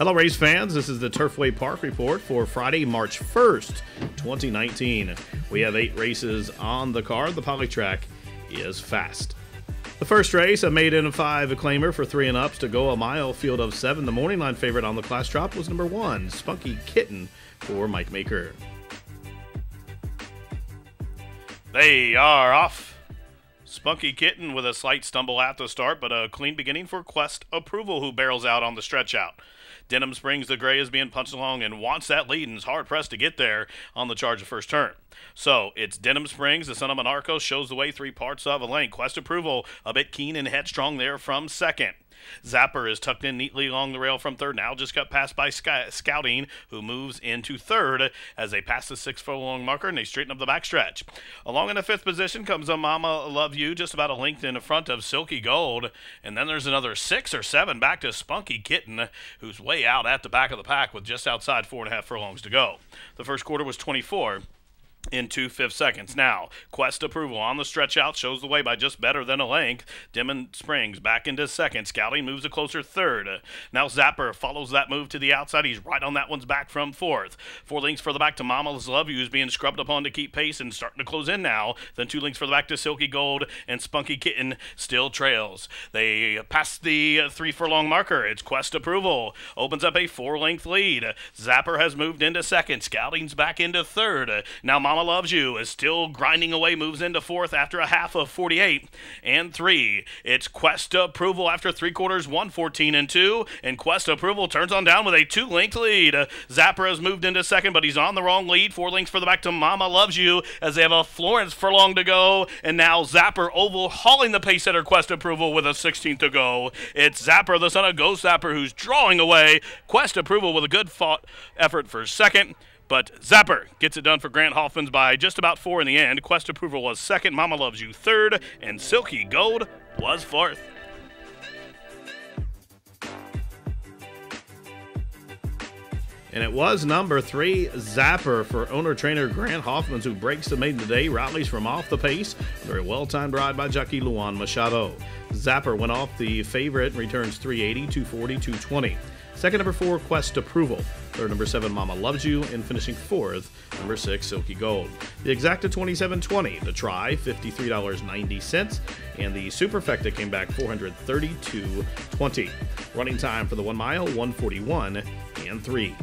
Hello, race fans. This is the Turfway Park Report for Friday, March 1st, 2019. We have 8 races on the card. The poly track is fast. The first race, a maiden 5 acclaimer for 3 and ups to go a mile, field of 7. The morning line favorite on the class drop was number 1, Spunky Kitten for Mike Maker. They are off. Spunky Kitten with a slight stumble at the start, but a clean beginning for Quest Approval, who barrels out on the stretch out. Denham Springs, the gray, is being punched along and wants that lead and is hard-pressed to get there on the charge of first turn. So it's Denham Springs, the son of Monarco, shows the way 3 parts of a length. Quest Approval a bit keen and headstrong there from second. Zapper is tucked in neatly along the rail from third. Now just got passed by Scouting, who moves into third as they pass the 6 furlong marker and they straighten up the backstretch. Along in the 5th position comes a Mama Love You, just about a length in front of Silky Gold. And then there's another 6 or 7 back to Spunky Kitten, who's way out at the back of the pack with just outside 4.5 furlongs to go. The first quarter was 24 in 2/5 seconds. Now, Quest Approval on the stretch out shows the way by just better than a length. Denham Springs back into second. Scouting moves a closer third. Now Zapper follows that move to the outside. He's right on that one's back from fourth. 4 lengths for the back to Mama's Love You, who's being scrubbed upon to keep pace and starting to close in now. Then 2 lengths for the back to Silky Gold, and Spunky Kitten still trails. They pass the 3 furlong marker. It's Quest Approval. Opens up a 4-length lead. Zapper has moved into second. Scouting's back into third. Now Mama Loves You is still grinding away, moves into fourth after a half of 48 and 3. It's Quest Approval after 3 quarters, 1:14 and 2, and Quest Approval turns on down with a 2-length lead. Zapper has moved into second, but he's on the wrong lead. 4 lengths for the back to Mama Loves You as they have a Florence furlong to go, and now Zapper overhauling the pace setter Quest Approval with a 16th to go. It's Zapper, the son of Ghost Zapper, who's drawing away. Quest Approval with a good fought effort for second. But Zapper gets it done for Grant Hoffman's by just about 4 in the end. Quest Approval was second, Mama Loves You third, and Silky Gold was fourth. And it was number 3, Zapper, for owner-trainer Grant Hoffman's, who breaks the maiden today, rallies from off the pace. Very well-timed ride by jockey Luan Machado. Zapper went off the favorite and returns 380, 240, 220. Second, number 4, Quest Approval. Third, number 7, Mama Loves You. And finishing 4th, number 6, Silky Gold. The exacta 27.20. The try, $53.90. And the superfecta came back $432.20. Running time for the 1 mile, 1:41 and 3.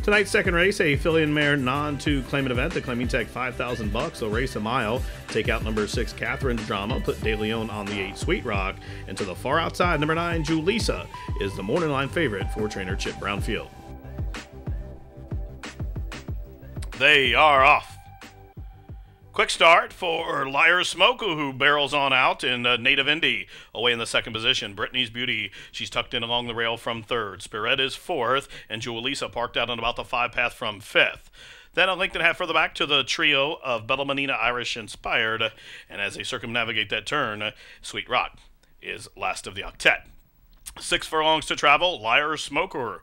Tonight's second race, a filly and mare non-2 claimant event. The claiming tag $5,000. They'll race a mile, take out number 6, Catherine's Drama, put De Leon on the 8, Sweet Rock, and to the far outside, number 9, Julissa, is the morning line favorite for trainer Chip Brownfield. They are off. Quick start for Liar Smoker, who barrels on out in Native Indy. Away in the second position, Brittany's Beauty. She's tucked in along the rail from third. Spirit is fourth, and Julissa parked out on about the 5 path from fifth. Then a length and a half further back to the trio of Bellamanina Irish Inspired. And as they circumnavigate that turn, Sweet Rock is last of the octet. 6 furlongs to travel. Liar's Smoker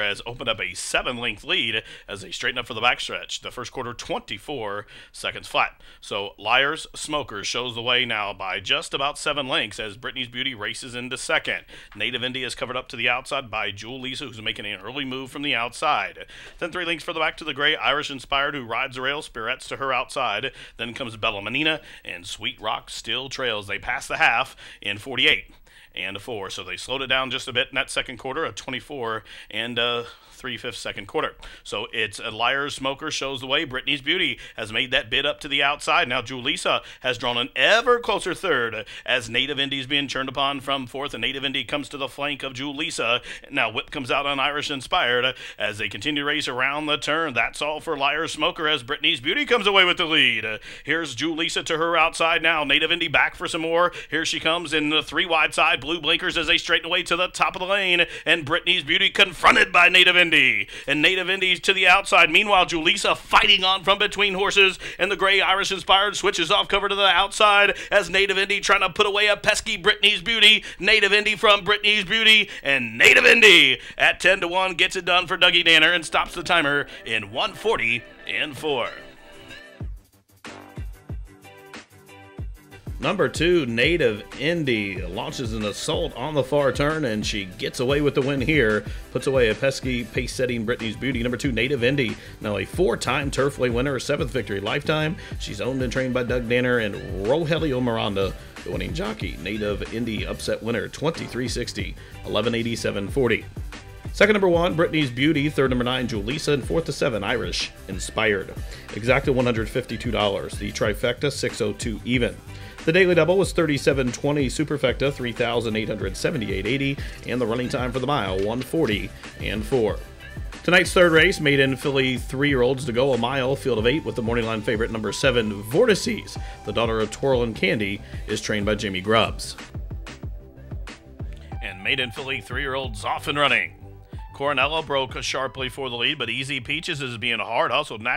has opened up a 7-length lead as they straighten up for the backstretch. The first quarter, 24 seconds flat. So Liar's Smoker shows the way now by just about 7 lengths as Brittany's Beauty races into second. Native India is covered up to the outside by Julissa, who's making an early move from the outside. Then 3 lengths for the back to the gray Irish Inspired, who rides the rail. Spiret's to her outside. Then comes Bellamanina, and Sweet Rock still trails. They pass the half in 48 and 4. So they slowed it down just a bit in that second quarter, a 24 and 3/5 second quarter. So it's a Liar's Smoker shows the way. Brittany's Beauty has made that bid up to the outside. Now Julissa has drawn an ever closer third as Native Indy's being turned upon from fourth, and Native Indy comes to the flank of Julissa. Now Whip comes out on Irish Inspired as they continue to race around the turn. That's all for Liar's Smoker as Brittany's Beauty comes away with the lead. Here's Julissa to her outside now. Native Indy back for some more. Here she comes in the 3 wide side. Blue blinkers as they straighten away to the top of the lane, and Brittany's Beauty confronted by Native Indy. And Native Indy's to the outside. Meanwhile, Julissa fighting on from between horses, and the gray Irish Inspired switches off cover to the outside as Native Indy trying to put away a pesky Brittany's Beauty. Native Indy from Brittany's Beauty, and Native Indy at 10-1 gets it done for Dougie Danner and stops the timer in 1:40 and 4. Number 2, Native Indy, launches an assault on the far turn, and she gets away with the win here. Puts away a pesky pace-setting Brittany's Beauty. Number 2, Native Indy, now a 4-time Turfway winner, her 7th victory lifetime. She's owned and trained by Doug Danner and Rogelio Miranda, the winning jockey. Native Indy upset winner, 23-60, 1187-40. Second number 1, Brittany's Beauty. Third number 9, Julissa. And fourth to 7, Irish Inspired. Exacta $152. The trifecta, 602 even. The daily double was 37.20, superfecta 3,878.80, and the running time for the mile 140 and 4. Tonight's third race, maiden filly 3-year-olds to go a mile, field of 8 with the morning line favorite number 7, Vortices. The daughter of Twirl and Candy is trained by Jimmy Grubbs. And maiden filly 3-year-olds off and running. Coronella broke sharply for the lead, but Easy Peaches is being hard hustled,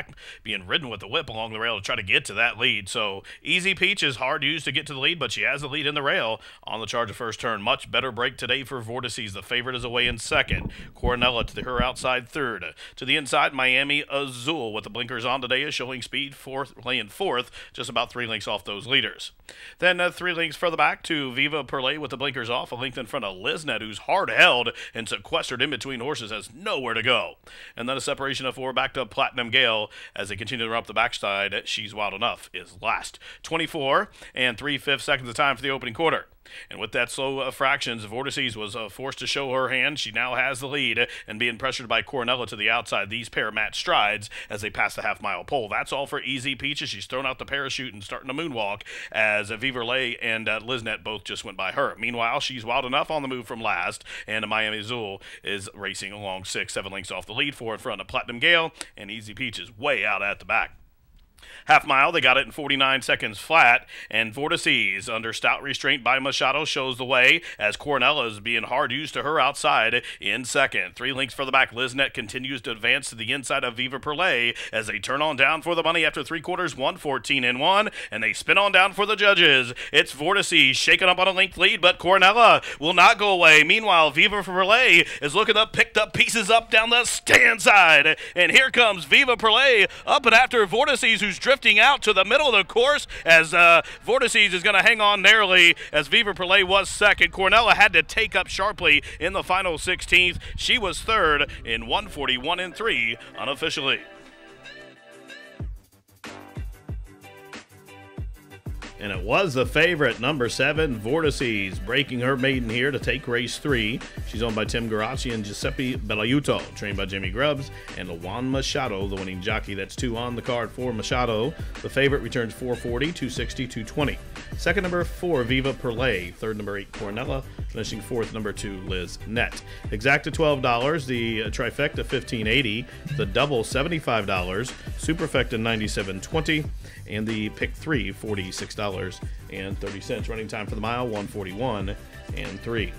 being ridden with the whip along the rail to try to get to that lead. So Easy Peaches hard used to get to the lead, but she has the lead in the rail on the charge of first turn. Much better break today for Vortices. The favorite is away in second. Coronella to her outside third. To the inside, Miami Azul with the blinkers on today is showing speed, laying fourth, just about 3 lengths off those leaders. Then 3 lengths further back to Viva Perlet with the blinkers off, a length in front of Liznet, who's hard held and sequestered in between horses, has nowhere to go. And then a separation of 4 back to Platinum Gale as they continue to run up the backside. She's Wild Enough is last. 24 and 3/5 seconds of time for the opening quarter. And with that slow fractions, Vortices was forced to show her hand. She now has the lead and being pressured by Coronella to the outside. These pair match strides as they pass the half-mile pole. That's all for Easy Peaches. She's thrown out the parachute and starting to moonwalk as Viverlay and Liznet both just went by her. Meanwhile, she's Wild Enough on the move from last, and Miami Azul is racing along 6-7 lengths off the lead, 4 in front of Platinum Gale, and Easy Peaches way out at the back. Half mile, they got it in 49 seconds flat, and Vortices, under stout restraint by Machado, shows the way as Coronella is being hard used to her outside in second. 3 lengths for the back, Liznet continues to advance to the inside of Viva Perlet as they turn on down for the money after 3 quarters, 114 and 1, and they spin on down for the judges. It's Vortices shaking up on a length lead, but Coronella will not go away. Meanwhile, Viva Perlet is looking up, picked up pieces up down the stand side, and here comes Viva Perlet up and after Vortices, who's drifting out to the middle of the course as Vortices is going to hang on narrowly as Viva Perlet was second. Coronella had to take up sharply in the final 16th. She was third in 141 and 3 unofficially. And it was the favorite, number 7, Vortices, breaking her maiden here to take race 3. She's owned by Tim Garacci and Giuseppe Bellaiuto, trained by Jimmy Grubbs, and Juan Machado, the winning jockey. That's 2 on the card for Machado. The favorite returns 440, 260, 220. Second, number 4, Viva Perlet. Third, number 8, Coronella. Finishing fourth, number 2, Liz Net. Exacta $12, the trifecta $15.80, the double $75, superfecta $97.20, and the pick 3 $46.30. Running time for the mile 141 and 3.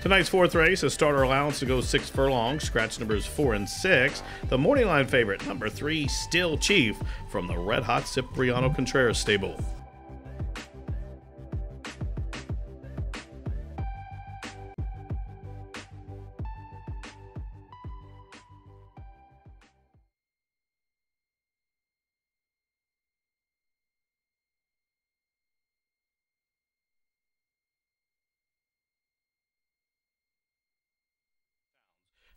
Tonight's fourth race, a starter allowance to go 6 furlongs, scratch numbers 4 and 6. The morning line favorite, number 3, Still Chief, from the red hot Cipriano Contreras stable.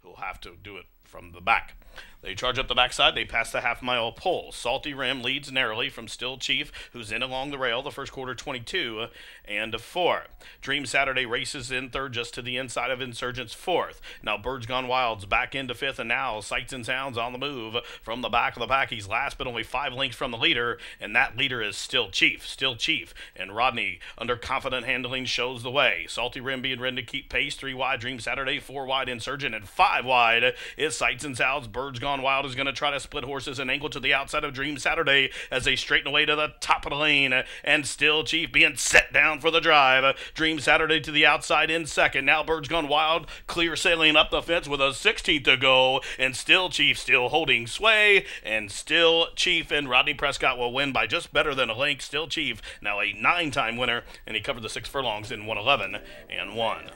Who'll have to do it from the back. They charge up the backside. They pass the half-mile pole. Salty Rim leads narrowly from Still Chief, who's in along the rail. The first quarter, 22 and 4. Dream Saturday races in third, just to the inside of Insurgents fourth. Now Birds Gone Wild's back into fifth, and now Sights and Sounds on the move from the back of the pack. He's last, but only 5 lengths from the leader, and that leader is Still Chief. Still Chief, and Rodney, under confident handling, shows the way. Salty Rim being ready to keep pace. 3 wide Dream Saturday, 4 wide Insurgent, and 5 wide is Sights and Sounds. Birds Gone Wild is going to try to split horses and angle to the outside of Dream Saturday as they straighten away to the top of the lane, and Still Chief being set down for the drive. Dream Saturday to the outside in second. Now Birds Gone Wild clear sailing up the fence with a 16th to go, and Still Chief still holding sway, and Still Chief and Rodney Prescott will win by just better than a length. Still Chief now a 9-time winner, and he covered the 6 furlongs in 111 and 1.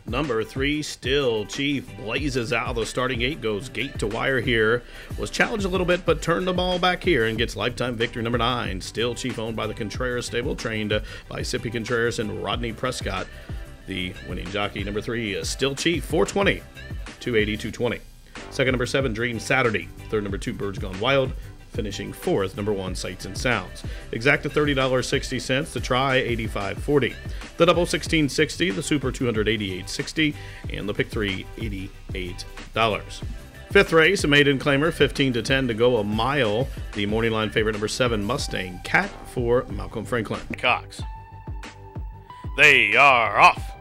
Number 3, Still Chief, blazes out of the starting gate, goes gate to wire here. Was challenged a little bit, but turned the ball back here and gets lifetime victory. Number 9, Still Chief, owned by the Contreras stable, trained by Sippy Contreras and Rodney Prescott. The winning jockey. Number 3, Still Chief, 420, 280, 220. Second, number 7, Dream Saturday. Third, number 2, Birds Gone Wild. Finishing 4th, number 1, Sights and Sounds. Exacta $30.60, the try $85.40. The double $16.60, the super $288.60, and the pick 3 $88. Fifth race, a maiden claimer, 15-10 to go a mile. The morning line favorite, number 7, Mustang Cat for Malcolm Franklin. Cox. They are off.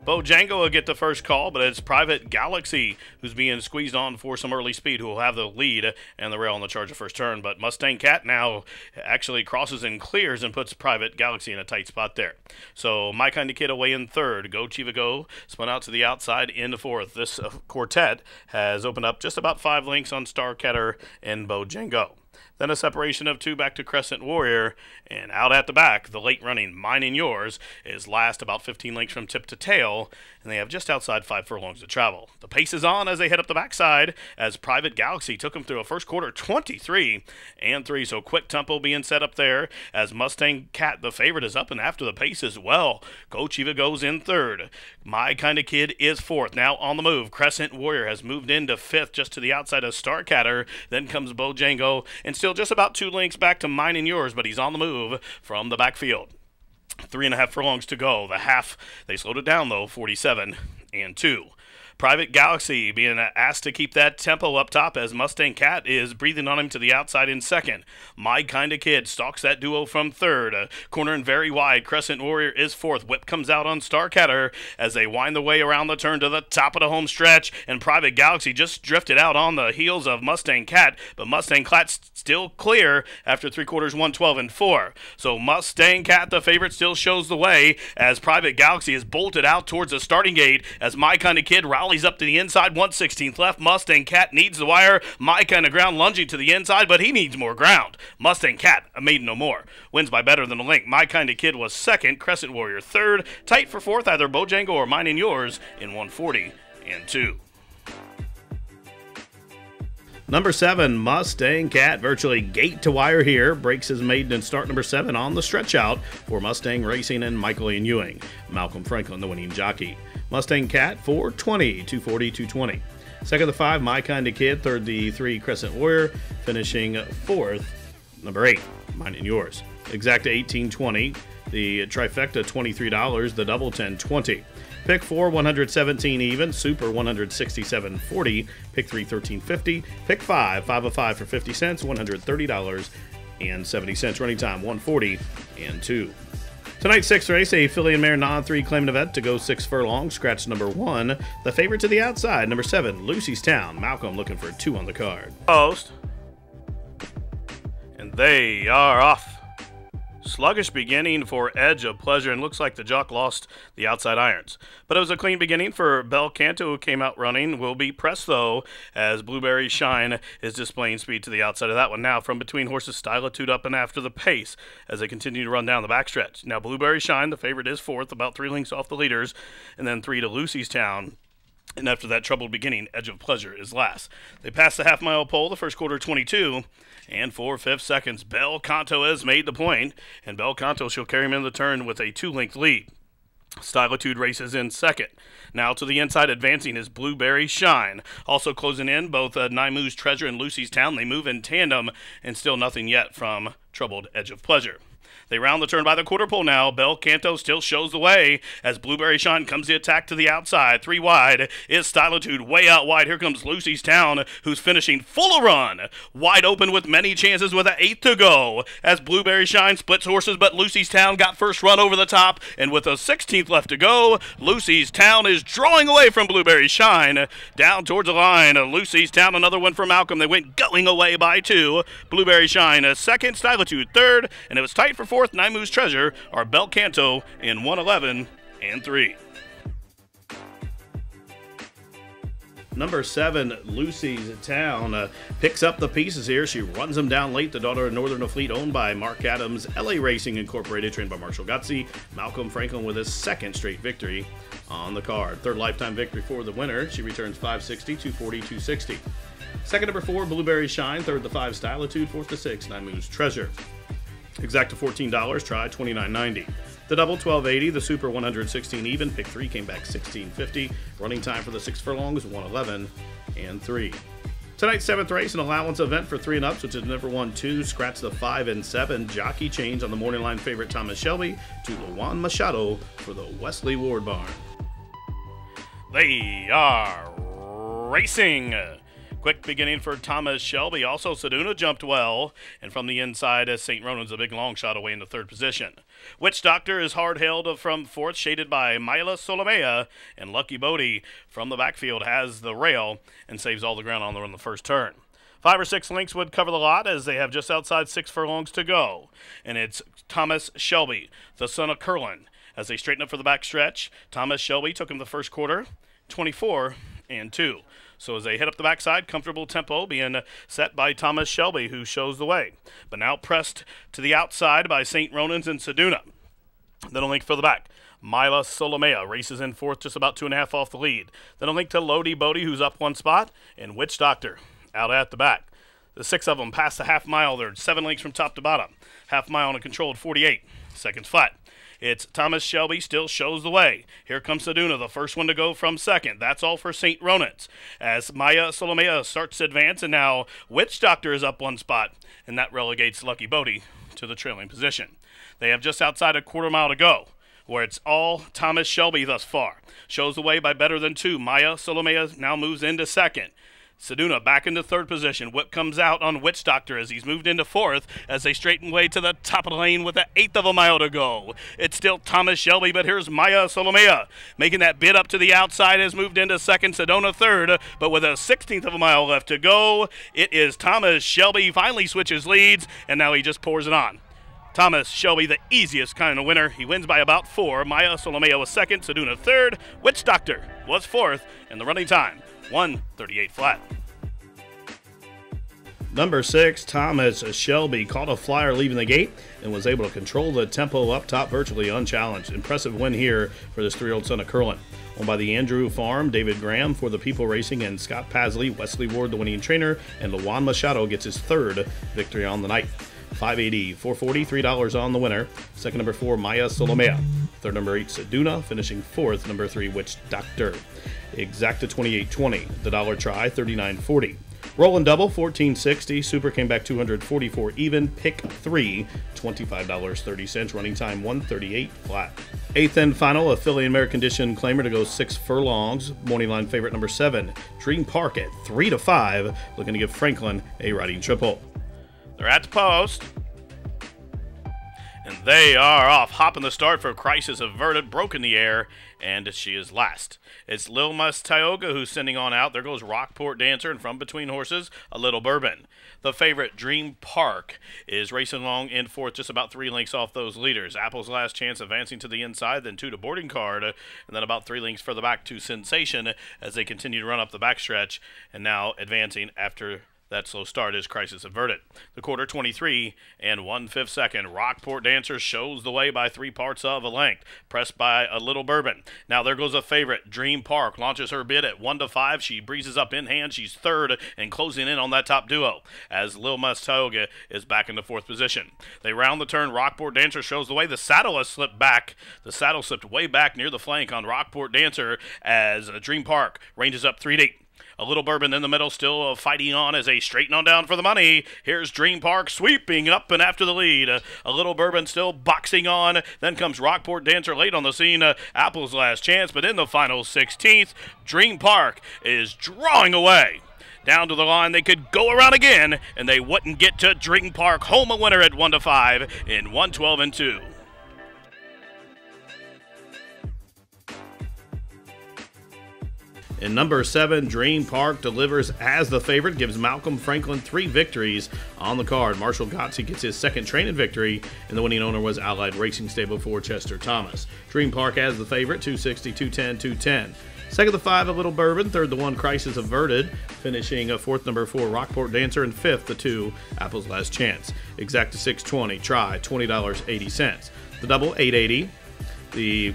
Bojango will get the first call, but it's Private Galaxy who's being squeezed on for some early speed, who will have the lead and the rail on the charge of first turn. But Mustang Cat now actually crosses and clears and puts Private Galaxy in a tight spot there. So My Kind of Kid away in third. Go Chiva Go spun out to the outside into fourth. This quartet has opened up just about 5 lengths on Starcatter and Bojango. Then a separation of 2 back to Crescent Warrior, and out at the back, the late running Mine and Yours is last about 15 lengths from tip to tail, and they have just outside 5 furlongs to travel. The pace is on as they head up the backside, as Private Galaxy took them through a first quarter 23-3, so quick tempo being set up there, as Mustang Cat, the favorite, is up and after the pace as well. Go Chiva goes in third. My Kind of Kid is fourth. Now on the move, Crescent Warrior has moved into fifth, just to the outside of Starcatter. Then comes Bojango, and still just about 2 lengths back to Mine and Yours, but he's on the move from the backfield. 3.5 furlongs to go. The half, they slowed it down though, 47-2. Private Galaxy being asked to keep that tempo up top as Mustang Cat is breathing on him to the outside in second. My Kind of Kid stalks that duo from third. Cornering very wide, Crescent Warrior is fourth. Whip comes out on Starcatter as they wind the way around the turn to the top of the home stretch, and Private Galaxy just drifted out on the heels of Mustang Cat, but Mustang Cat's still clear after 3 quarters, 112-4. So Mustang Cat, the favorite, still shows the way as Private Galaxy is bolted out towards the starting gate as My Kind of Kid rallies up to the inside, 1/16th left. Mustang Cat needs the wire. My Kind of Ground lunging to the inside, but he needs more ground. Mustang Cat, a maiden no more, wins by better than a length. My Kind of Kid was second, Crescent Warrior third, tight for fourth, either Bojango or Mine and Yours in 140-2. Number 7, Mustang Cat, virtually gate to wire here, breaks his maiden in start number 7 on the stretch out for Mustang Racing and Michael Ian Ewing. Malcolm Franklin, the winning jockey. Mustang Cat, 420, 240, 220. Second, the 5, My Kind of Kid. Third, the 3, Crescent Warrior. Finishing 4th, number 8, Mine and Yours. Exacta 18.20. The trifecta $23. The double 10.20. Pick 4, 117 even. Super 167.40. Pick 3, 13.50. Pick 5, 5 of 5 for 50 cents. $130.70. Running time 140-2. Tonight's 6th race, a filly and mare non-3 claimant event to go 6 furlongs. Scratch number 1. The favorite to the outside, number 7, Lucy's Town. Malcolm looking for 2 on the card. Post. And they are off. Sluggish beginning for Edge of Pleasure, and looks like the jock lost the outside irons. But it was a clean beginning for Bel Canto, who came out running. Will be pressed, though, as Blueberry Shine is displaying speed to the outside of that one. Now, from between horses, Stylitude up and after the pace as they continue to run down the backstretch. Now, Blueberry Shine, the favorite, is fourth, about 3 lengths off the leaders, and then 3 to Lucy's Town. And after that troubled beginning, Edge of Pleasure is last. They pass the half-mile pole, the first quarter 22, and 4/5 seconds. Bel Canto has made the point, and Bel Canto shall carry him in the turn with a 2-length lead. Stylitude races in second. Now to the inside, advancing is Blueberry Shine. Also closing in, both Naimu's Treasure and Lucy's Town. They move in tandem, and still nothing yet from troubled Edge of Pleasure. They round the turn by the quarter pole now. Bel Canto still shows the way as Blueberry Shine comes the attack to the outside. 3 wide is Stylitude, way out wide. Here comes Lucy's Town, who's finishing full of run. Wide open with many chances with an 8th to go as Blueberry Shine splits horses, but Lucy's Town got first run over the top, and with a 16th left to go, Lucy's Town is drawing away from Blueberry Shine. Down towards the line, Lucy's Town, another one for Malcolm. They went going away by 2. Blueberry Shine second, Stylitude third, and it was tight for fourth. Naimu's Treasure are Bel Canto in 111-3. Number 7, Lucy's Town, picks up the pieces here. She runs them down late. The daughter of Northern Fleet, owned by Mark Adams. LA Racing Incorporated, trained by Marshall Gotze. Malcolm Franklin with his second straight victory on the card. Third lifetime victory for the winner. She returns 560, 240, 260. Second, number 4, Blueberry Shine. Third, the 5, Stylitude. Fourth, the 6, 9 Moves Treasure. Exact to $14, try $29.90. The double, $12.80. The super, $116 even. Pick 3 came back $16.50. Running time for the 6 furlongs, 1:11 and 3. Tonight's 7th race, an allowance event for 3 and ups, which is number 1, 2. Scratch the 5 and 7. Jockey change on the morning line favorite Thomas Shelby to Luan Machado for the Wesley Ward Barn. They are racing. Quick beginning for Thomas Shelby. Also, Seduna jumped well. And from the inside, St. Ronan's a big long shot away into 3rd position. Witch Doctor is hard held from 4th, shaded by Mila Solomea. And Lucky Bodie from the backfield has the rail and saves all the ground on the first turn. 5 or 6 lengths would cover the lot, as they have just outside 6 furlongs to go. And it's Thomas Shelby, the son of Curlin. As they straighten up for the back stretch, Thomas Shelby took him the first quarter, 24 and 2. So as they head up the backside, comfortable tempo being set by Thomas Shelby, who shows the way. But now pressed to the outside by St. Ronan's and Seduna. Then a link for the back. Mila Solomea races in 4th, just about 2.5 off the lead. Then a link to Lodi Bodie, who's up 1 spot, and Witch Doctor out at the back. The 6 of them past the half mile. They're 7 lengths from top to bottom. Half mile on a controlled 48 seconds flat. It's Thomas Shelby still shows the way. Here comes Seduna, the first one to go from 2nd. That's all for St. Ronan's. As Maya Solomea starts to advance, and now Witch Doctor is up 1 spot, and that relegates Lucky Bodie to the trailing position. They have just outside a quarter mile to go, where it's all Thomas Shelby thus far. Shows the way by better than 2. Maya Solomea now moves into 2nd. Seduna back into 3rd position. Whip comes out on Witch Doctor as he's moved into 4th as they straighten way to the top of the lane with 1/8 of a mile to go. It's still Thomas Shelby, but here's Maya Solomea making that bid up to the outside, has moved into 2nd, Sedona 3rd, but with 1/16 of a mile left to go, it is Thomas Shelby finally switches leads, and now he just pours it on. Thomas Shelby, the easiest kind of winner. He wins by about 4. Maya Solomea was 2nd, Seduna 3rd, Witch Doctor was 4th, and the running time 1:38 flat. Number 6, Thomas Shelby caught a flyer leaving the gate and was able to control the tempo up top virtually unchallenged. Impressive win here for this 3-year-old son of Curlin. Owned by the Andrew Farm, David Graham for the People Racing, and Scott Pasley, Wesley Ward, the winning trainer, and Luan Machado gets his 3rd victory on the night. 580, 440, $3 on the winner. Second, number 4, Maya Solomea. Third, number 8, Seduna, finishing 4th. Number 3, Witch Doctor. Exacta 28.20. The dollar try, 39.40. Roll and double, 14.60. Super came back 244 even. Pick 3, $25.30. Running time 1:38 flat. 8th and final, a filly and mare condition claimer to go 6 furlongs. Morning line favorite number 7, Dream Park at 3-5. Looking to give Franklin a riding triple. They're at the post. And they are off. Hopping the start for Crisis Averted. Broke in the air, and she is last. It's Lil Mus Tioga who's sending on out. There goes Rockport Dancer, and from between horses, a little bourbon. The favorite, Dream Park, is racing along in 4th, just about 3 lengths off those leaders. Apple's Last Chance advancing to the inside, then 2 to Boarding Card, and then about 3 lengths further back to Sensation as they continue to run up the backstretch, and now advancing after that slow start is Crisis Averted. The quarter 23 and 1/5 second. Rockport Dancer shows the way by 3 parts of a length, pressed by a little bourbon. Now there goes a favorite, Dream Park, launches her bid at 1-5. She breezes up in hand. She's 3rd and closing in on that top duo as Lil Mus Tioga is back in the 4th position. They round the turn. Rockport Dancer shows the way. The saddle has slipped back. The saddle slipped way back near the flank on Rockport Dancer as Dream Park ranges up 3 deep. A little bourbon in the middle, still fighting on as they straighten on down for the money. Here's Dream Park sweeping up and after the lead. A little bourbon still boxing on. Then comes Rockport Dancer late on the scene. Apple's Last Chance, but in the final 16th, Dream Park is drawing away. Down to the line, they could go around again, and they wouldn't get to Dream Park. Home a winner at 1-5 in 1:12 and 2. And number 7, Dream Park, delivers as the favorite, gives Malcolm Franklin 3 victories on the card. Marshall Gotze gets his 2nd training victory, and the winning owner was Allied Racing Stable for Chester Thomas. Dream Park as the favorite, 260, 210, 210. Second, the 5, A Little Bourbon. Third, the 1, Crisis Averted. Finishing fourth, number 4, Rockport Dancer. And fifth, the 2, Apple's Last Chance. Exacta 620. Try $20.80. The double, $8.80. The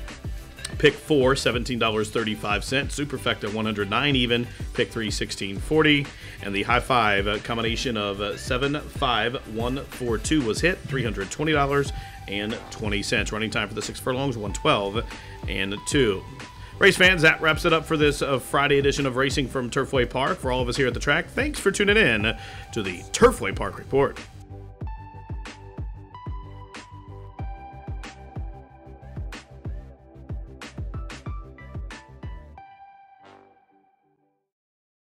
pick 4, $17.35. Superfecta, $109 even. Pick 3, $16.40. And the high 5 combination of 7, 5, 1, 4, 2 was hit, $320.20. Running time for the 6 furlongs, 112 and 2. Race fans, that wraps it up for this Friday edition of Racing from Turfway Park. For all of us here at the track, thanks for tuning in to the Turfway Park Report.